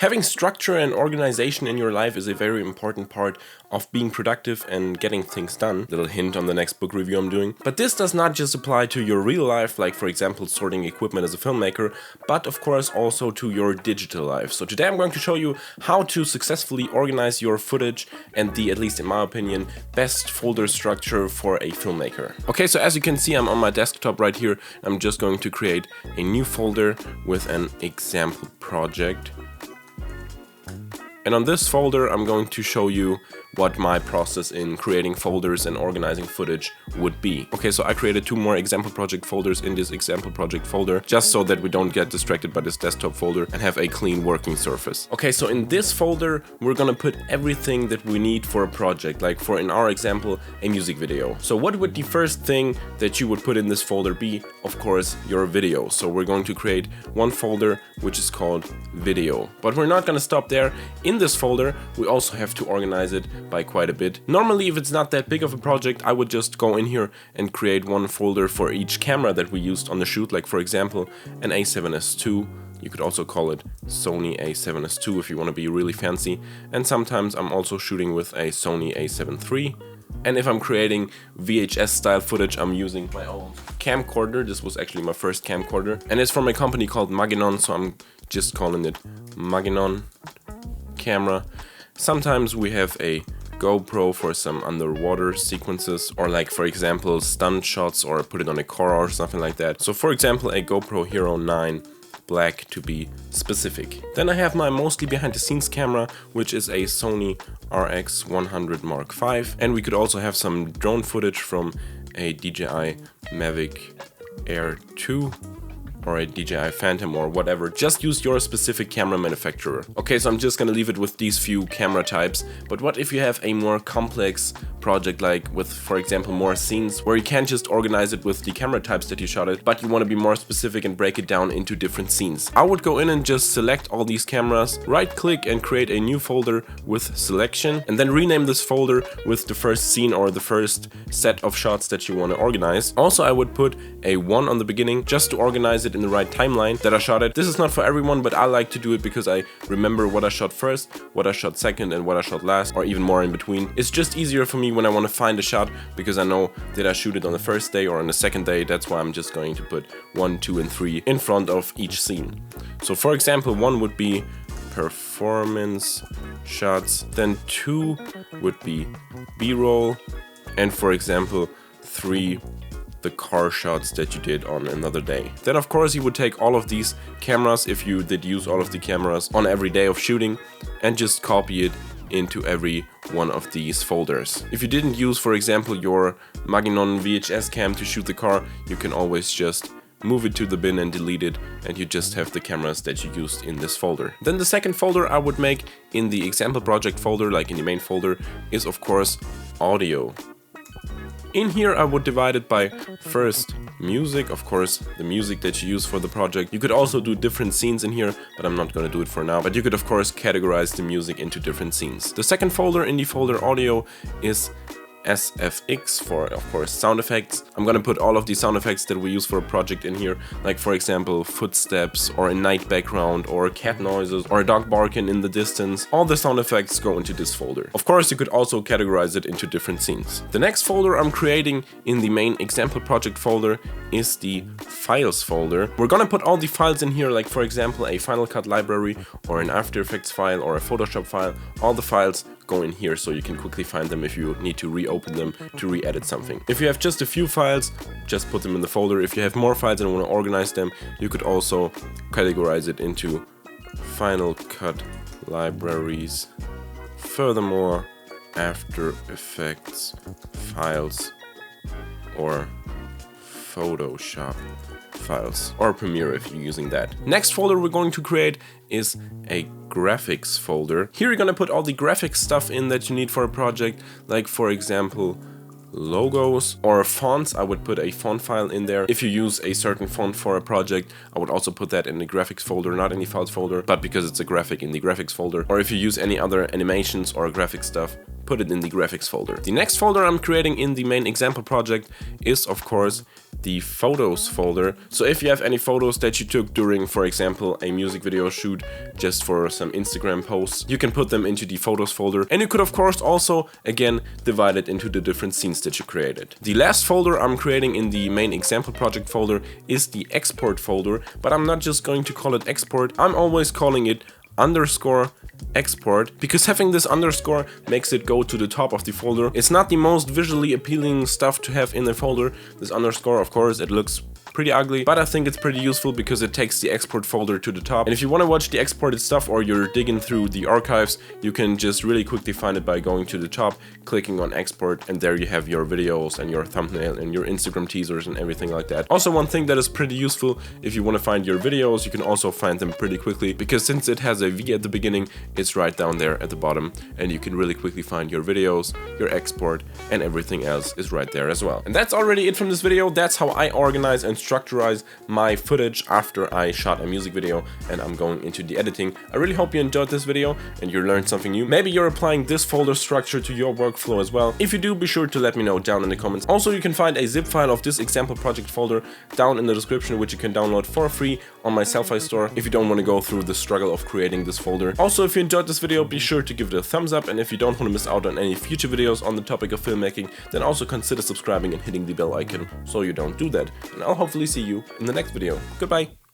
Having structure and organization in your life is a very important part of being productive and getting things done. Little hint on the next book review I'm doing. But this does not just apply to your real life, like for example sorting equipment as a filmmaker, but of course also to your digital life. So today I'm going to show you how to successfully organize your footage and the, at least in my opinion, best folder structure for a filmmaker. Okay, so as you can see, I'm on my desktop right here. I'm just going to create a new folder with an example project. And on this folder, I'm going to show you what my process in creating folders and organizing footage would be. Okay, so I created two more example project folders in this example project folder, just so that we don't get distracted by this desktop folder and have a clean working surface. Okay, so in this folder, we're gonna put everything that we need for a project, like for, in our example, a music video. So what would the first thing that you would put in this folder be? Of course, your video. So we're going to create one folder, which is called video. But we're not gonna stop there. In this folder, we also have to organize it by quite a bit. Normally, if it's not that big of a project, I would just go in here and create one folder for each camera that we used on the shoot, like for example an A7S II. You could also call it Sony A7S II if you want to be really fancy. And sometimes I'm also shooting with a Sony A7 III. And if I'm creating VHS style footage, I'm using my old camcorder. This was actually my first camcorder, and it's from a company called Maginon, so I'm just calling it Maginon camera. Sometimes we have a GoPro for some underwater sequences, or like for example stunt shots, or put it on a car or something like that. So for example a GoPro Hero 9 Black to be specific. Then I have my mostly behind the scenes camera, which is a Sony RX100 Mark V, and we could also have some drone footage from a DJI Mavic Air 2 or a DJI Phantom or whatever. Just use your specific camera manufacturer. Okay, so I'm just gonna leave it with these few camera types. But what if you have a more complex project, like with, for example, more scenes, where you can't just organize it with the camera types that you shot it, but you want to be more specific and break it down into different scenes? I would go in and just select all these cameras, right click and create a new folder with selection, and then rename this folder with the first scene or the first set of shots that you want to organize. Also, I would put a 1 on the beginning just to organize it in the right timeline that I shot it. This is not for everyone, but I like to do it because I remember what I shot first, what I shot second, and what I shot last, or even more in between. It's just easier for me when I want to find a shot, because I know did I shoot it on the first day or on the second day. That's why I'm just going to put 1, 2, and 3 in front of each scene. So for example, 1 would be performance shots, then 2 would be B-roll, and for example 3 the car shots that you did on another day. Then of course you would take all of these cameras, if you did use all of the cameras on every day of shooting, and just copy it into every one of these folders. If you didn't use, for example, your Maginon VHS cam to shoot the car, you can always just move it to the bin and delete it, and you just have the cameras that you used in this folder. Then the second folder I would make in the example project folder, like in the main folder, is of course audio. In here I would divide it by first music, of course the music that you use for the project. You could also do different scenes in here, but I'm not gonna do it for now. But you could of course categorize the music into different scenes. The second folder in the folder audio is SFX for, of course, sound effects. I'm gonna put all of the sound effects that we use for a project in here, like for example footsteps, or a night background, or cat noises, or a dog barking in the distance. All the sound effects go into this folder. Of course, you could also categorize it into different scenes. The next folder I'm creating in the main example project folder is the files folder. We're gonna put all the files in here, like for example a Final Cut library, or an After Effects file, or a Photoshop file. All the files go in here so you can quickly find them if you need to reopen them to re-edit something. If you have just a few files, just put them in the folder. If you have more files and want to organize them, you could also categorize it into Final Cut libraries. Furthermore, After Effects files, or Photoshop files, or Premiere if you're using that. Next folder we're going to create is a graphics folder. Here you're gonna put all the graphics stuff in that you need for a project, like for example logos or fonts. I would put a font file in there. If you use a certain font for a project, I would also put that in the graphics folder, not in the files folder, but because it's a graphic, in the graphics folder. Or if you use any other animations or graphic stuff, put it in the graphics folder. The next folder I'm creating in the main example project is of course the photos folder. So if you have any photos that you took during, for example, a music video shoot just for some Instagram posts, you can put them into the photos folder. And you could of course also again divide it into the different scenes that you created. The last folder I'm creating in the main example project folder is the export folder, but I'm not just going to call it export, I'm always calling it underscore export, because having this underscore makes it go to the top of the folder. It's not the most visually appealing stuff to have in the folder. This underscore, of course, it looks pretty ugly, but I think it's pretty useful because it takes the export folder to the top. And if you want to watch the exported stuff or you're digging through the archives, you can just really quickly find it by going to the top, clicking on export, and there you have your videos and your thumbnail and your Instagram teasers and everything like that. Also, one thing that is pretty useful if you want to find your videos, you can also find them pretty quickly, because since it has a V at the beginning, it's right down there at the bottom, and you can really quickly find your videos, your export, and everything else is right there as well. And that's already it from this video. That's how I organize and structurize my footage after I shot a music video and I'm going into the editing. I really hope you enjoyed this video and you learned something new. Maybe you're applying this folder structure to your workflow as well. If you do, be sure to let me know down in the comments. Also, you can find a zip file of this example project folder down in the description, which you can download for free on my Sellfy store if you don't want to go through the struggle of creating this folder. Also, if you enjoyed this video, be sure to give it a thumbs up, and if you don't want to miss out on any future videos on the topic of filmmaking, then also consider subscribing and hitting the bell icon so you don't do that. And I'll hopefully see you in the next video. Goodbye!